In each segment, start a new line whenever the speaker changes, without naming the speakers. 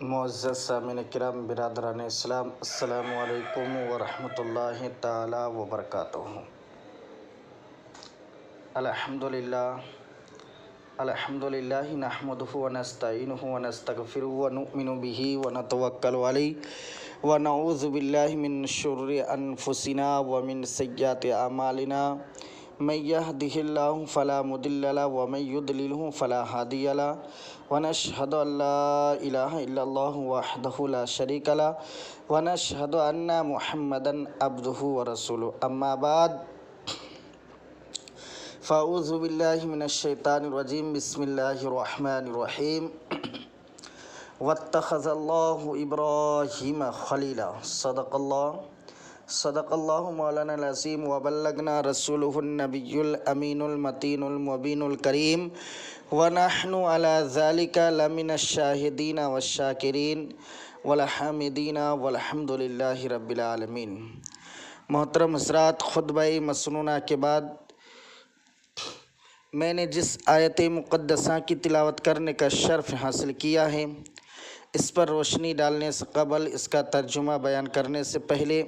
معزز سامعین کرام برادران اسلام، السلام علیکم ورحمۃ اللہ تعالی وبرکاتہ۔ الحمدللہ نحمدہ ونستعینہ ونستغفرہ ونؤمن بہ ونتوکل علیہ ونعوذ باللہ من شرور انفسنا ومن سیئات اعمالنا، من یہدہ اللہ فلا مضل لہ ومن یضللہ فلا ہادی لہ، ونشہد ان لا الہ الا اللہ وحدہ لا شریک لہ، ونشہد ان محمدا عبدہ ورسولہ، اما بعد فاعوذ باللہ من الشیطان الرجیم، بسم اللہ الرحمن الرحیم۔ واتخذ اللہ ابراہیم خلیلا، صدق اللہ مولانا العظیم، وبلغنا رسولہ النبی الامین المتین المبین الکریم، ونحن علی ذلک لمن الشاہدین والشاکرین والحامدین والحمد للہ رب العالمین۔ محترم حضرات، خطبہ مسنونہ کے بعد میں نے جس آیت مقدسہ کی تلاوت کرنے کا شرف حاصل کیا ہے، اس پر روشنی ڈالنے سے قبل اس کا ترجمہ بیان کرنے سے پہلے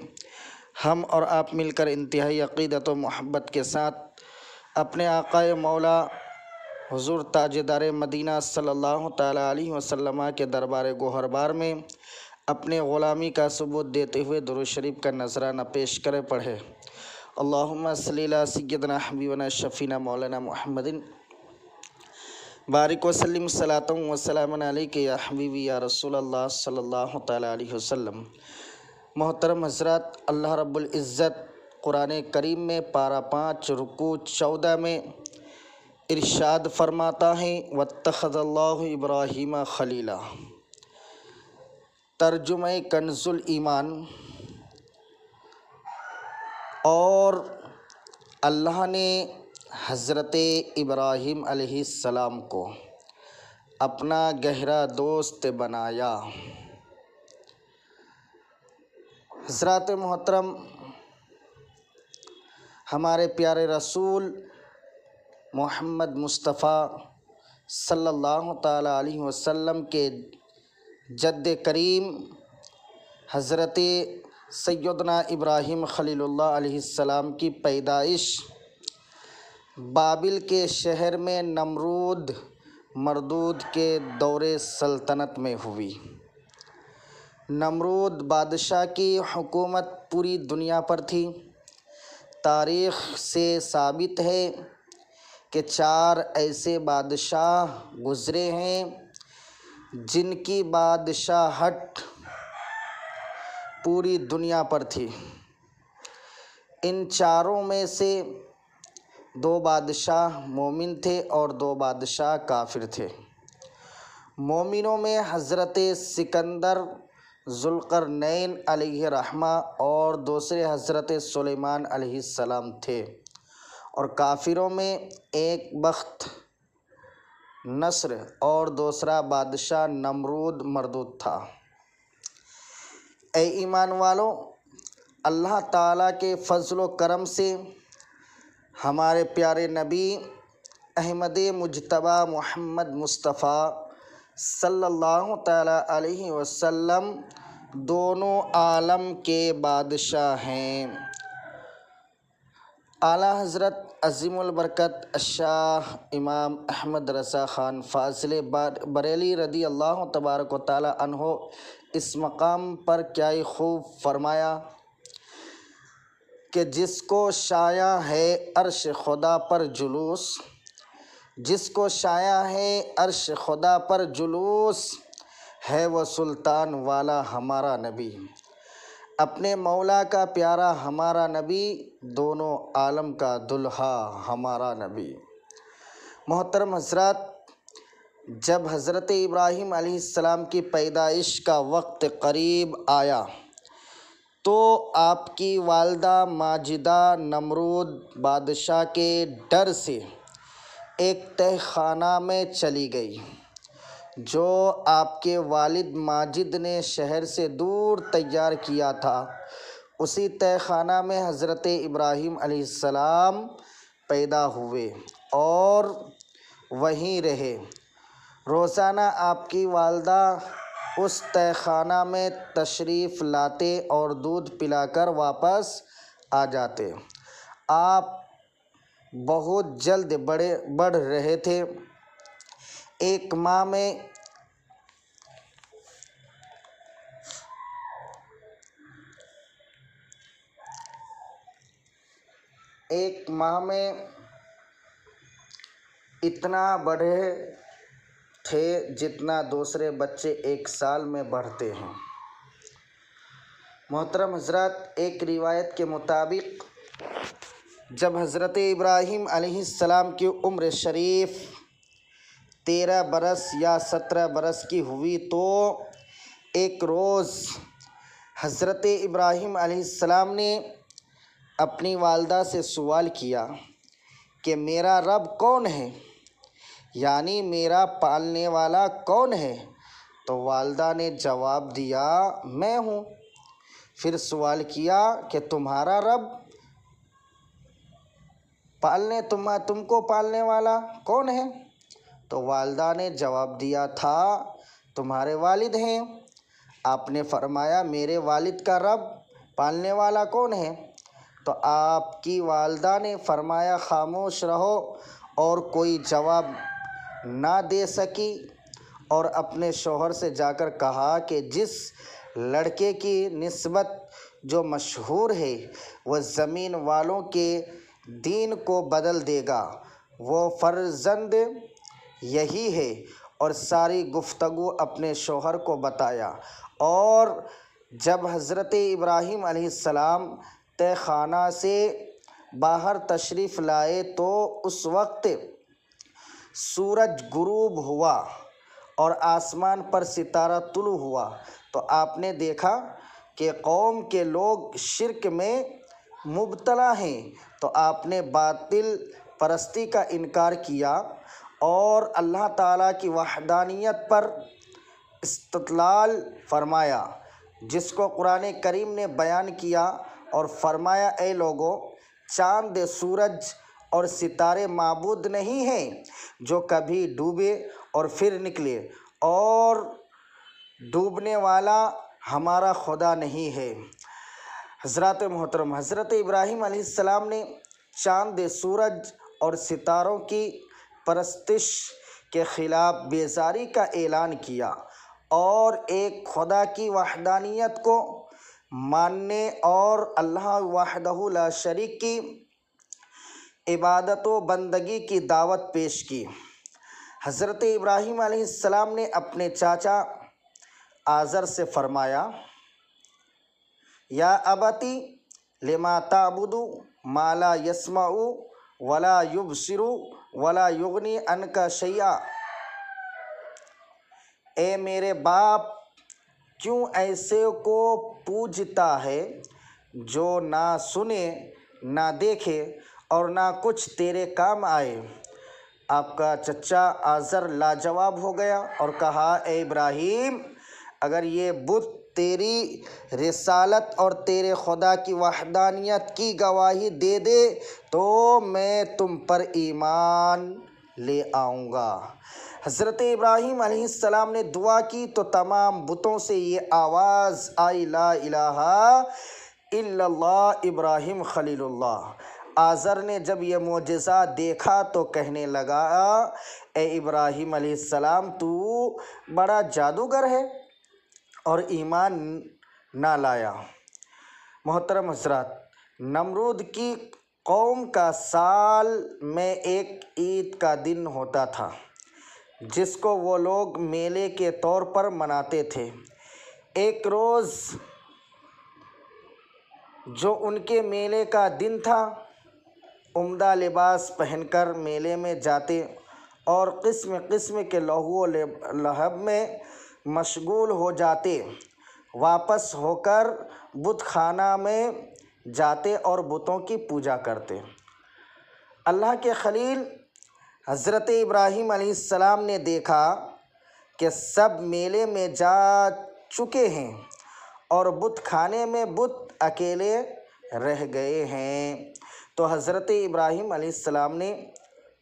ہم اور آپ مل کر انتہائی عقیدت و محبت کے ساتھ اپنے آقا مولا حضور تاجدار مدینہ صلی اللہ تعالیٰ علیہ وسلم کے دربار گوہر میں اپنے غلامی کا ثبوت دیتے ہوئے درود شریف کا نذرانہ پیش کرے پڑھے۔ اللہم صلی علی سیدنا حبیبنا شفینا مولانا محمد بارک وسلم صلاۃ و سلام علیک یا حبیبی یا رسول اللہ صلی اللہ تعالیٰ علیہ وسلم۔ محترم حضرات، اللہ رب العزت قرآن کریم میں پارہ 5 رکوع 14 میں ارشاد فرماتا ہے، واتخذ اللہ ابراہیم خلیلا۔ ترجمہ کنز الایمان۔ اور اللہ نے حضرت ابراہیم علیہ السلام کو اپنا گہرا دوست بنایا۔ حضرات محترم، ہمارے پیارے رسول محمد مصطفیٰ صلی اللہ تعالیٰ علیہ وسلم کے جد کریم حضرت سیدنا ابراہیم خلیل اللہ علیہ السلام کی پیدائش بابل کے شہر میں نمرود مردود کے دور سلطنت میں ہوئی۔ نمرود بادشاہ کی حکومت پوری دنیا پر تھی۔ تاریخ سے ثابت ہے کہ 4 ایسے بادشاہ گزرے ہیں جن کی بادشاہت پوری دنیا پر تھی۔ ان 4 میں سے 2 بادشاہ مومن تھے اور 2 بادشاہ کافر تھے۔ مومنوں میں حضرت سکندر ذوالقرنین علیہ الرحمہ اور دوسرے حضرت سلیمان علیہ السلام تھے، اور کافروں میں ایک بخت نصر اور دوسرا بادشاہ نمرود مردود تھا۔ اے ایمان والو، اللہ تعالیٰ کے فضل و کرم سے ہمارے پیارے نبی احمد مجتبیٰ محمد مصطفیٰ صلی اللہ تعالیٰ علیہ وسلم دونوں عالم کے بادشاہ ہیں۔ اعلیٰ حضرت عظیم البرکت الشاہ امام احمد رضا خان فاضل بریلوی رضی اللہ تبارک و تعالیٰ عنہ اس مقام پر کیا ہی خوب فرمایا کہ جس کو شایع ہے عرش خدا پر جلوس، جس کو شایع ہے عرش خدا پر جلوس، ہے وہ سلطان والا ہمارا نبی، اپنے مولا کا پیارا ہمارا نبی، دونوں عالم کا دلہا ہمارا نبی۔ محترم حضرات، جب حضرت ابراہیم علیہ السلام کی پیدائش کا وقت قریب آیا تو آپ کی والدہ ماجدہ نمرود بادشاہ کے ڈر سے ایک تہہ خانہ میں چلی گئی جو آپ کے والد ماجد نے شہر سے دور تیار کیا تھا۔ اسی تہہ خانہ میں حضرت ابراہیم علیہ السلام پیدا ہوئے اور وہیں رہے۔ روزانہ آپ کی والدہ اس تہ خانہ میں تشریف لاتے اور دودھ پلا کر واپس آ جاتے۔ آپ بہت جلد بڑھ رہے تھے۔ ایک ماہ میں اتنا بڑھے تھے جتنا دوسرے بچے ایک سال میں بڑھتے ہیں۔ محترم حضرات، ایک روایت کے مطابق جب حضرت ابراہیم علیہ السلام کی عمر شریف 13 برس یا 17 برس کی ہوئی تو ایک روز حضرت ابراہیم علیہ السلام نے اپنی والدہ سے سوال کیا کہ میرا رب کون ہے، یعنی میرا پالنے والا کون ہے؟ تو والدہ نے جواب دیا، میں ہوں۔ پھر سوال کیا کہ تمہارا رب تم کو پالنے والا کون ہے؟ تو والدہ نے جواب دیا تھا، تمہارے والد ہیں۔ آپ نے فرمایا، میرے والد کا رب پالنے والا کون ہے؟ تو آپ کی والدہ نے فرمایا، خاموش رہو، اور کوئی جواب نہ دے سکی اور اپنے شوہر سے جا کر کہا کہ جس لڑکے کی نسبت جو مشہور ہے وہ زمین والوں کے دین کو بدل دے گا، وہ فرزند یہی ہے۔ اور ساری گفتگو اپنے شوہر کو بتایا۔ اور جب حضرت ابراہیم علیہ السلام تہ خانہ سے باہر تشریف لائے تو اس وقت سورج غروب ہوا اور آسمان پر ستارہ طلوع ہوا۔ تو آپ نے دیکھا کہ قوم کے لوگ شرک میں مبتلا ہیں، تو آپ نے باطل پرستی کا انکار کیا اور اللہ تعالیٰ کی وحدانیت پر استدلال فرمایا، جس کو قرآن کریم نے بیان کیا اور فرمایا، اے لوگو، چاند، سورج اور ستارے معبود نہیں ہیں جو کبھی ڈوبے اور پھر نکلے، اور ڈوبنے والا ہمارا خدا نہیں ہے۔ حضرات محترم، حضرت ابراہیم علیہ السلام نے چاند، سورج اور ستاروں کی پرستش کے خلاف بیزاری کا اعلان کیا اور ایک خدا کی وحدانیت کو ماننے اور اللہ وحدہ لا شریک کی عبادت و بندگی کی دعوت پیش کی۔ حضرت ابراہیم علیہ السلام نے اپنے چاچا آزر سے فرمایا، یا ابتی لما تعبد ما لا یسمع ولا یبصر ولا یغنی عنک شیئا، اے میرے باپ، کیوں ایسے کو پوجتا ہے جو نہ سنے، نہ دیکھے اور نہ کچھ تیرے کام آئے؟ آپ کا چچا آزر لاجواب ہو گیا اور کہا، اے ابراہیم، اگر یہ بت تیری رسالت اور تیرے خدا کی وحدانیت کی گواہی دے دے تو میں تم پر ایمان لے آؤں گا۔ حضرت ابراہیم علیہ السلام نے دعا کی تو تمام بتوں سے یہ آواز آئی، لا الہ الا اللہ ابراہیم خلیل اللہ۔ آزر نے جب یہ معجزہ دیکھا تو کہنے لگا، اے ابراہیم علیہ السلام، تو بڑا جادوگر ہے، اور ایمان نہ لایا۔ محترم حضرات، نمرود کی قوم کا سال میں ایک عید کا دن ہوتا تھا جس کو وہ لوگ میلے کے طور پر مناتے تھے۔ ایک روز جو ان کے میلے کا دن تھا، عمدہ لباس پہن کر میلے میں جاتے اور قسم قسم کے لہو و لہب میں مشغول ہو جاتے۔ واپس ہو کر بت خانہ میں جاتے اور بتوں کی پوجا کرتے۔ اللہ کے خلیل حضرت ابراہیم علیہ السلام نے دیکھا کہ سب میلے میں جا چکے ہیں اور بت خانے میں بت اکیلے رہ گئے ہیں۔ تو حضرت ابراہیم علیہ السلام نے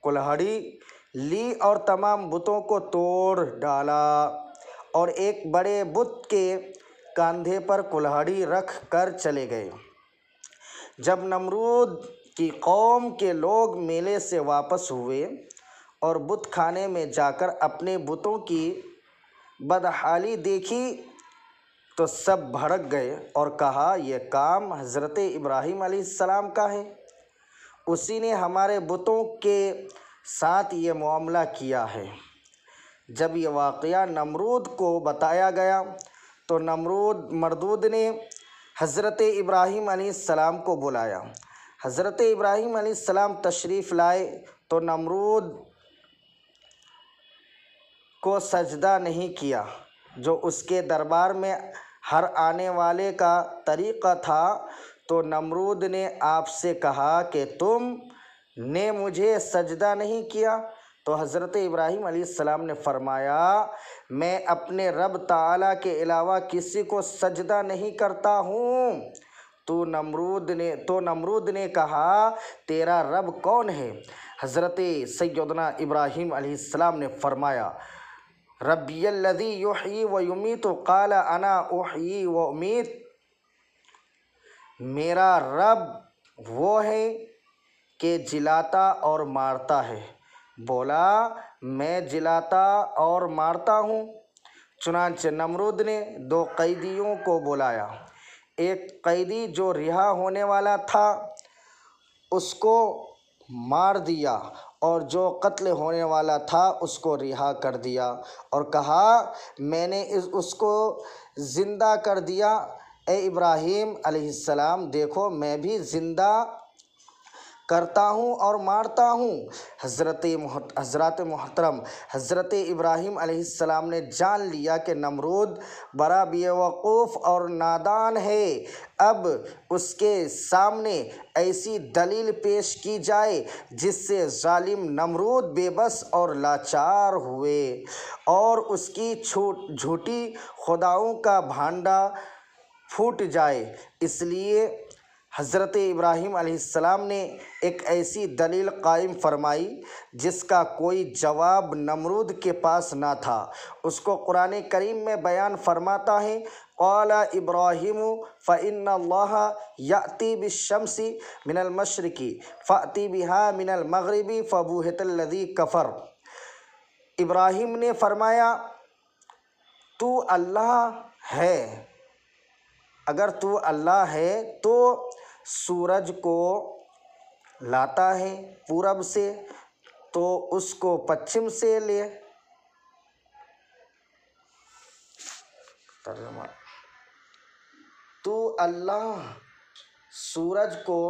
کلہڑی لی اور تمام بتوں کو توڑ ڈالا اور ایک بڑے بت کے کاندھے پر کلہاڑی رکھ کر چلے گئے۔ جب نمرود کی قوم کے لوگ میلے سے واپس ہوئے اور بت خانے میں جا کر اپنے بتوں کی بدحالی دیکھی تو سب بھڑک گئے اور کہا، یہ کام حضرت ابراہیم علیہ السلام کا ہے، اسی نے ہمارے بتوں کے ساتھ یہ معاملہ کیا ہے۔ جب یہ واقعہ نمرود کو بتایا گیا تو مردود نے حضرت ابراہیم علیہ السلام کو بلایا۔ حضرت ابراہیم علیہ السلام تشریف لائے تو نمرود کو سجدہ نہیں کیا، جو اس کے دربار میں ہر آنے والے کا طریقہ تھا۔ تو نمرود نے آپ سے کہا کہ تم نے مجھے سجدہ نہیں کیا؟ تو حضرت ابراہیم علیہ السلام نے فرمایا، میں اپنے رب تعالیٰ کے علاوہ کسی کو سجدہ نہیں کرتا ہوں۔ تو نمرود نے کہا، تیرا رب کون ہے؟ حضرت سیدنا ابراہیم علیہ السلام نے فرمایا، ربی الذی یحیی و یمیت، قال انا احیی و امیت، میرا رب وہ ہے کہ جلاتا اور مارتا ہے۔ بولا، میں جلاتا اور مارتا ہوں۔ چنانچہ نمرود نے 2 قیدیوں کو بلایا، ایک قیدی جو رہا ہونے والا تھا اس کو مار دیا اور جو قتل ہونے والا تھا اس کو رہا کر دیا، اور کہا، میں نے اس کو زندہ کر دیا۔ اے ابراہیم علیہ السلام، دیکھو میں بھی زندہ کرتا ہوں اور مارتا ہوں۔ حضرات محترم، حضرت ابراہیم علیہ السلام نے جان لیا کہ نمرود بڑا بیوقوف اور نادان ہے۔ اب اس کے سامنے ایسی دلیل پیش کی جائے جس سے ظالم نمرود بے بس اور لاچار ہوئے اور اس کی جھوٹی خداؤں کا بھانڈا پھوٹ جائے، اس لیے حضرت ابراہیم علیہ السلام نے ایک ایسی دلیل قائم فرمائی جس کا کوئی جواب نمرود کے پاس نہ تھا۔ اس کو قرآن کریم میں بیان فرماتا ہے، قال ابراہیم فإن اللہ یأتی بالشمس من المشرق فأت بها من المغرب فبہت الذی کفر۔ ابراہیم نے فرمایا، تو اللہ ہے، اگر تو اللہ ہے تو سورج کو لاتا ہے پورب سے تو اس کو پچھم سے لے۔ ترجمہ، تو اللہ سورج کو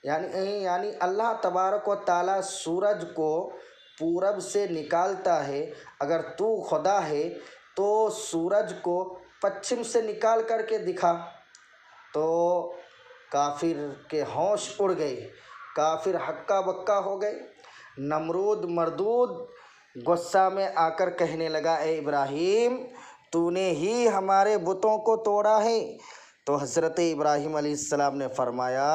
یعنی اللہ تبارک و تعالیٰ سورج کو پورب سے نکالتا ہے، اگر تو خدا ہے تو سورج کو پچھم سے نکال کر کے دکھا۔ تو کافر کے ہوش اڑ گئے، کافر ہکا بکا ہو گئے۔ مردود غصہ میں آ کر کہنے لگا، اے ابراہیم، تو نے ہی ہمارے بتوں کو توڑا ہے۔ تو حضرت ابراہیم علیہ السلام نے فرمایا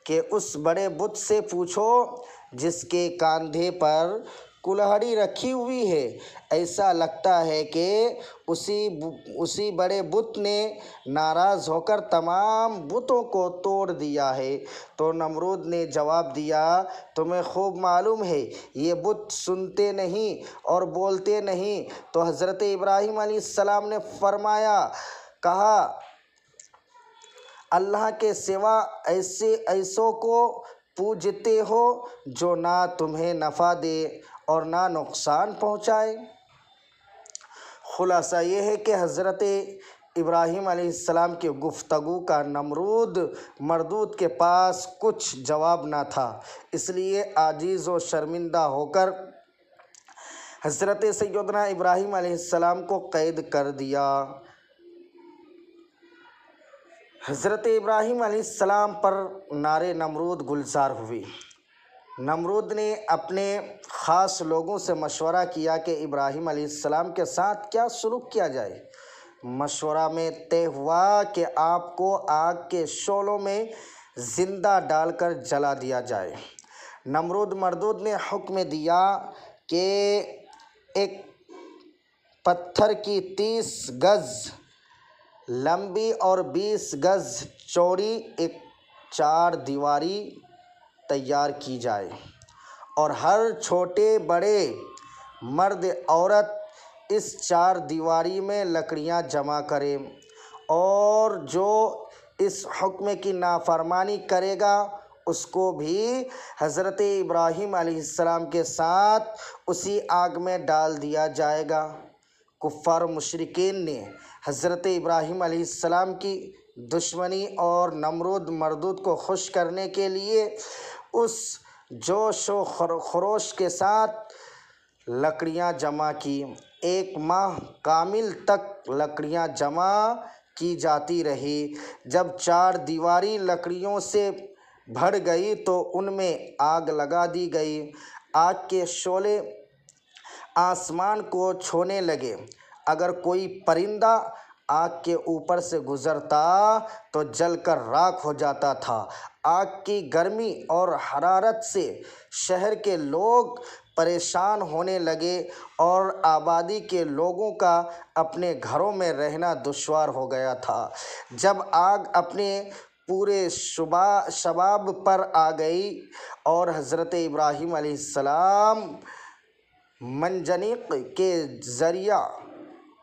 کہ اس بڑے بت سے پوچھو جس کے کاندھے پر کلہاڑی رکھی ہوئی ہے، ایسا لگتا ہے کہ اسی بڑے بت نے ناراض ہو کر تمام بتوں کو توڑ دیا ہے۔ تو نمرود نے جواب دیا، تمہیں خوب معلوم ہے یہ بت سنتے نہیں اور بولتے نہیں۔ تو حضرت ابراہیم علیہ السلام نے کہا، اللہ کے سوا ایسوں کو پوجتے ہو جو نہ تمہیں نفع دے اور نہ نقصان پہنچائے۔ خلاصہ یہ ہے کہ حضرت ابراہیم علیہ السلام کی گفتگو کا مردود کے پاس کچھ جواب نہ تھا، اس لیے عاجز و شرمندہ ہو کر حضرت سیدنا ابراہیم علیہ السلام کو قید کر دیا۔ حضرت ابراہیم علیہ السلام پر نار نمرود گلزار ہوئی۔ نمرود نے اپنے خاص لوگوں سے مشورہ کیا کہ ابراہیم علیہ السلام کے ساتھ کیا سلوک کیا جائے۔ مشورہ میں طے ہوا کہ آپ کو آگ کے شعلوں میں زندہ ڈال کر جلا دیا جائے۔ مردود نے حکم دیا کہ ایک پتھر کی 30 گز لمبی اور 20 گز چوڑی ایک 4 دیواری تیار کی جائے، اور ہر چھوٹے بڑے مرد عورت اس 4 دیواری میں لکڑیاں جمع کرے، اور جو اس حکم کی نافرمانی کرے گا اس کو بھی حضرت ابراہیم علیہ السلام کے ساتھ اسی آگ میں ڈال دیا جائے گا۔ کفار و مشرکین نے حضرت ابراہیم علیہ السلام کی دشمنی اور نمرود مردود کو خوش کرنے کے لیے اس جوش و خروش کے ساتھ لکڑیاں جمع کی۔ 1 ماہ کامل تک لکڑیاں جمع کی جاتی رہی۔ جب 4 دیواری لکڑیوں سے بھر گئی تو ان میں آگ لگا دی گئی۔ آگ کے شعلے آسمان کو چھونے لگے۔ اگر کوئی پرندہ آگ کے اوپر سے گزرتا تو جل کر راکھ ہو جاتا تھا۔ آگ کی گرمی اور حرارت سے شہر کے لوگ پریشان ہونے لگے اور آبادی کے لوگوں کا اپنے گھروں میں رہنا دشوار ہو گیا تھا۔ جب آگ اپنے پورے شباب پر آ گئی اور حضرت ابراہیم علیہ السلام منجنیق کے ذریعہ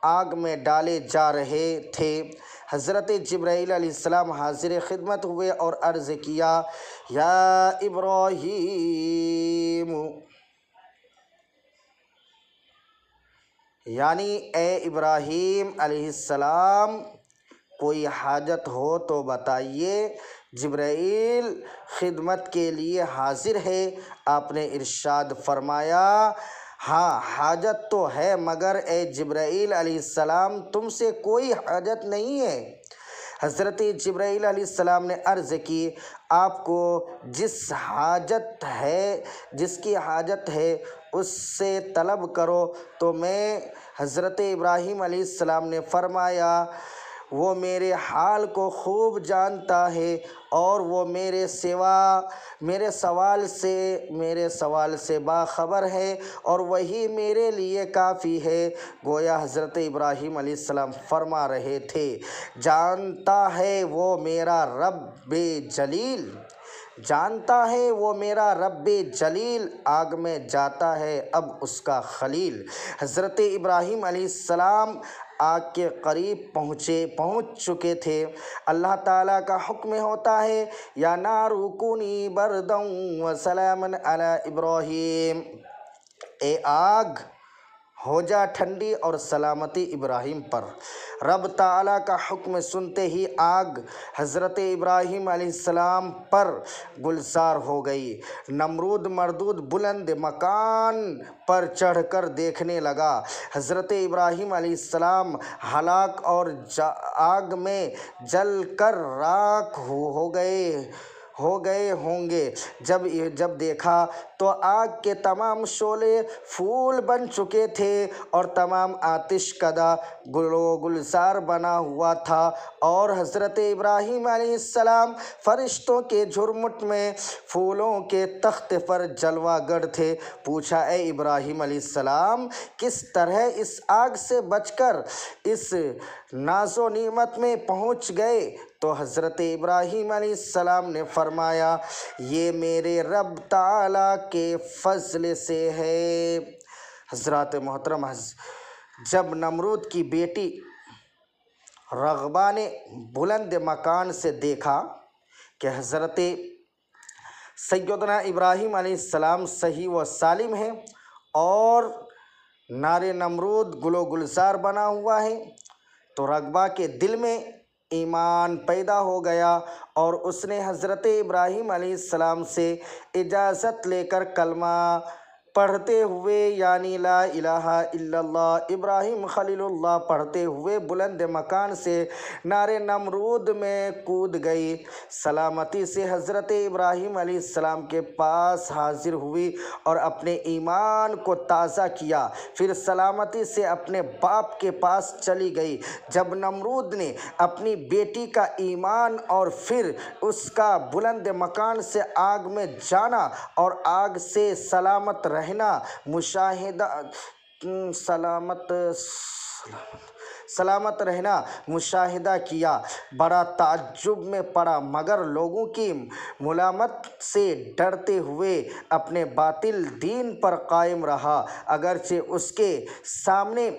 آگ میں ڈالے جا رہے تھے، حضرت جبرائیل علیہ السلام حاضر خدمت ہوئے اور عرض کیا، یا ابراہیم، یعنی اے ابراہیم علیہ السلام، کوئی حاجت ہو تو بتائیے۔ جبرائیل خدمت کے لیے حاضر ہے۔ آپ نے ارشاد فرمایا، ہاں حاجت تو ہے، مگر اے جبرائیل علیہ السلام تم سے کوئی حاجت نہیں ہے۔ حضرت جبرائیل علیہ السلام نے عرض کی، آپ کو جس کی حاجت ہے اس سے طلب کرو۔ تو میں حضرت ابراہیم علیہ السلام نے فرمایا، وہ میرے حال کو خوب جانتا ہے اور وہ میرے سوال سے باخبر ہے، اور وہی میرے لیے کافی ہے۔ گویا حضرت ابراہیم علیہ السلام فرما رہے تھے، جانتا ہے وہ میرا رب جلیل آگ میں جاتا ہے اب اس کا خلیل۔ حضرت ابراہیم علیہ السلام آگ کے قریب پہنچ چکے تھے۔ اللہ تعالیٰ کا حکم ہوتا ہے، یا نار کونی بردا وسلاما علی ابراہیم، اے آگ ہو جا ٹھنڈی اور سلامتی ابراہیم پر۔ رب تعالیٰ کا حکم سنتے ہی آگ حضرت ابراہیم علیہ السلام پر گلزار ہو گئی۔ نمرود مردود بلند مکان پر چڑھ کر دیکھنے لگا۔ حضرت ابراہیم علیہ السلام ہلاک اور آگ میں جل کر راکھ ہو گئے ہوں گے۔ جب دیکھا تو آگ کے تمام شعلے پھول بن چکے تھے اور تمام آتش کدہ گلزار بنا ہوا تھا، اور حضرت ابراہیم علیہ السلام فرشتوں کے جھرمٹ میں پھولوں کے تخت پر جلوہ گر تھے۔ پوچھا، اے ابراہیم علیہ السلام، کس طرح اس آگ سے بچ کر اس ناز و نعمت میں پہنچ گئے؟ تو حضرت ابراہیم علیہ السلام نے فرمایا، یہ میرے رب تعالیٰ کے فضل سے ہے۔ حضرات محترم، جب نمرود کی بیٹی رغبہ نے بلند مکان سے دیکھا کہ حضرت سیدنا ابراہیم علیہ السلام صحیح و سالم ہیں اور نار نمرود گل و گلزار بنا ہوا ہے، تو رغبہ کے دل میں ایمان پیدا ہو گیا اور اس نے حضرت ابراہیم علیہ السلام سے اجازت لے کر کلمہ پڑھتے ہوئے، یعنی لا الہ الا اللہ ابراہیم خلیل اللہ پڑھتے ہوئے بلند مکان سے نار نمرود میں کود گئی۔ سلامتی سے حضرت ابراہیم علیہ السلام کے پاس حاضر ہوئی اور اپنے ایمان کو تازہ کیا، پھر سلامتی سے اپنے باپ کے پاس چلی گئی۔ جب نمرود نے اپنی بیٹی کا ایمان اور پھر اس کا بلند مکان سے آگ میں جانا اور آگ سے سلامت رہنا سلامت سلامت رہنا مشاہدہ کیا، بڑا تعجب میں پڑا، مگر لوگوں کی ملامت سے ڈرتے ہوئے اپنے باطل دین پر قائم رہا، اگرچہ اس کے سامنے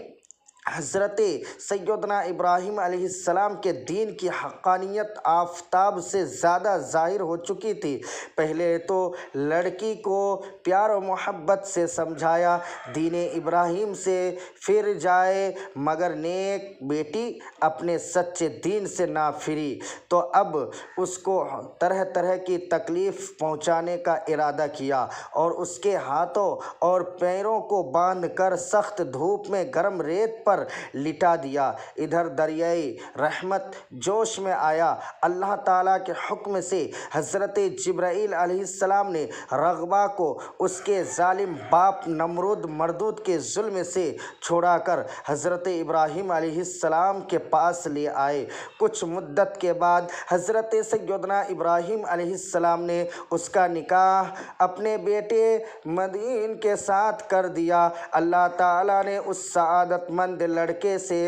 حضرت سیدنا ابراہیم علیہ السلام کے دین کی حقانیت آفتاب سے زیادہ ظاہر ہو چکی تھی۔ پہلے تو لڑکی کو پیار و محبت سے سمجھایا، دین ابراہیم سے پھر جائے، مگر نیک بیٹی اپنے سچے دین سے نہ پھری تو اب اس کو طرح طرح کی تکلیف پہنچانے کا ارادہ کیا اور اس کے ہاتھوں اور پیروں کو باندھ کر سخت دھوپ میں گرم ریت پر لٹا دیا۔ ادھر دریائے رحمت جوش میں آیا۔ اللہ تعالیٰ کے حکم سے حضرت جبرائیل علیہ السلام نے رغبہ کو اس کے ظالم باپ نمرود مردود کے ظلم سے چھڑا کر حضرت ابراہیم علیہ السلام کے پاس لے آئے۔ کچھ مدت کے بعد حضرت سیدنا ابراہیم علیہ السلام نے اس کا نکاح اپنے بیٹے مدین کے ساتھ کر دیا۔ اللہ تعالیٰ نے اس سعادت مند لڑکے سے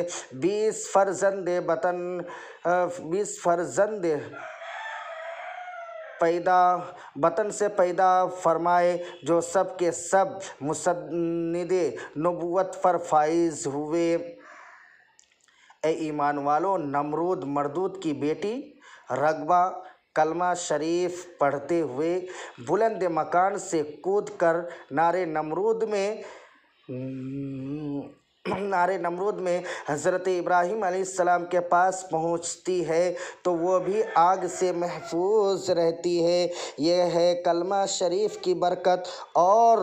20 فرزند بطن سے پیدا فرمائے، جو سب کے سب مسند نبوت پر فائز ہوئے۔ اے ایمان والو، نمرود مردود کی بیٹی رغبہ کلمہ شریف پڑھتے ہوئے بلند مکان سے کود کر نارے نمرود میں حضرت ابراہیم علیہ السلام کے پاس پہنچتی ہے تو وہ بھی آگ سے محفوظ رہتی ہے۔ یہ ہے کلمہ شریف کی برکت اور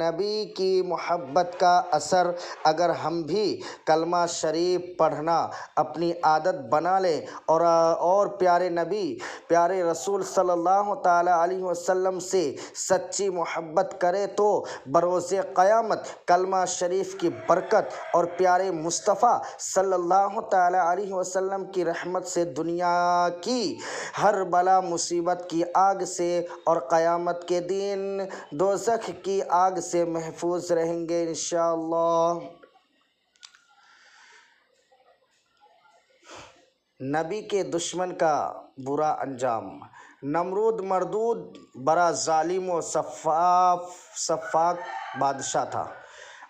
نبی کی محبت کا اثر۔ اگر ہم بھی کلمہ شریف پڑھنا اپنی عادت بنا لیں اور پیارے نبی پیارے رسول صلی اللہ تعالیٰ علیہ وسلم سے سچی محبت کریں تو بروز قیامت کلمہ شریف کی برکت اور پیارے مصطفیٰ صلی اللہ تعالیٰ علیہ وسلم کی رحمت سے دنیا کی ہر بلا مصیبت کی آگ سے اور قیامت کے دن دوزخ کی آگ سے محفوظ رہیں گے انشاءاللہ۔ نبی کے دشمن کا برا انجام۔ نمرود مردود بڑا ظالم و سفاک بادشاہ تھا،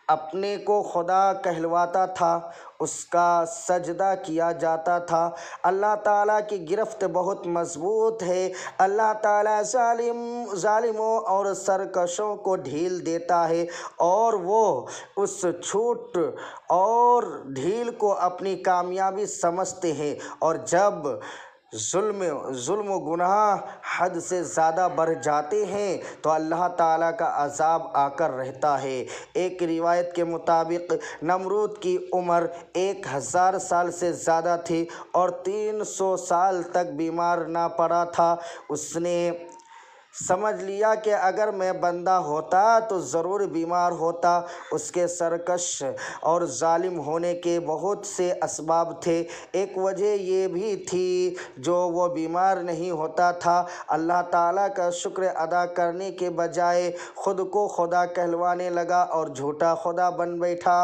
اپنے کو خدا کہلواتا تھا، اس کا سجدہ کیا جاتا تھا۔ اللہ تعالیٰ کی گرفت بہت مضبوط ہے۔ اللہ تعالیٰ ظالموں اور سرکشوں کو ڈھیل دیتا ہے اور وہ اس چھوٹ اور ڈھیل کو اپنی کامیابی سمجھتے ہیں، اور جب ظلم و گناہ حد سے زیادہ بڑھ جاتے ہیں تو اللہ تعالیٰ کا عذاب آ کر رہتا ہے۔ ایک روایت کے مطابق نمرود کی عمر 1000 سال سے زیادہ تھی اور 300 سال تک بیمار نہ پڑا تھا۔ اس نے سمجھ لیا کہ اگر میں بندہ ہوتا تو ضرور بیمار ہوتا۔ اس کے سرکش اور ظالم ہونے کے بہت سے اسباب تھے، ایک وجہ یہ بھی تھی جو وہ بیمار نہیں ہوتا تھا۔ اللہ تعالیٰ کا شکر ادا کرنے کے بجائے خود کو خدا کہلوانے لگا اور جھوٹا خدا بن بیٹھا۔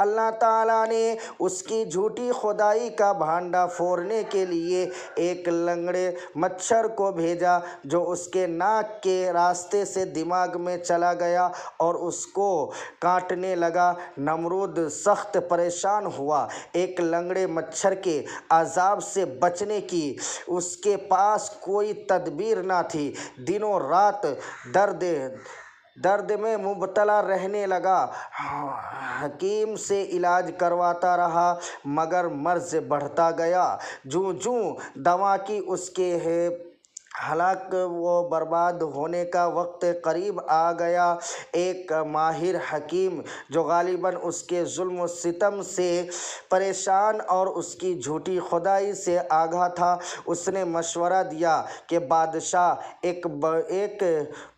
اللہ تعالیٰ نے اس کی جھوٹی خدائی کا بھانڈا پھوڑنے کے لیے ایک لنگڑے مچھر کو بھیجا جو اس کے ناک کے راستے سے دماغ میں چلا گیا اور اس کو کاٹنے لگا۔ نمرود سخت پریشان ہوا۔ ایک لنگڑے مچھر کے عذاب سے بچنے کی اس کے پاس کوئی تدبیر نہ تھی۔ دنوں رات درد میں مبتلا رہنے لگا، حکیم سے علاج کرواتا رہا مگر مرض بڑھتا گیا۔ جوں دوا کی اس کے ہلاک و برباد ہونے کا وقت قریب آ گیا، ایک ماہر حکیم جو غالباً اس کے ظلم و ستم سے پریشان اور اس کی جھوٹی خدائی سے آگاہ تھا، اس نے مشورہ دیا کہ بادشاہ ایک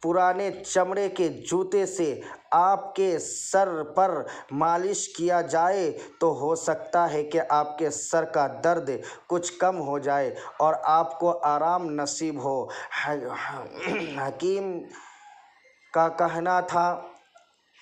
پرانے چمڑے کے جوتے سے آپ کے سر پر مالش کیا جائے تو ہو سکتا ہے کہ آپ کے سر کا درد کچھ کم ہو جائے اور آپ کو آرام نصیب ہو۔ حکیم کا کہنا تھا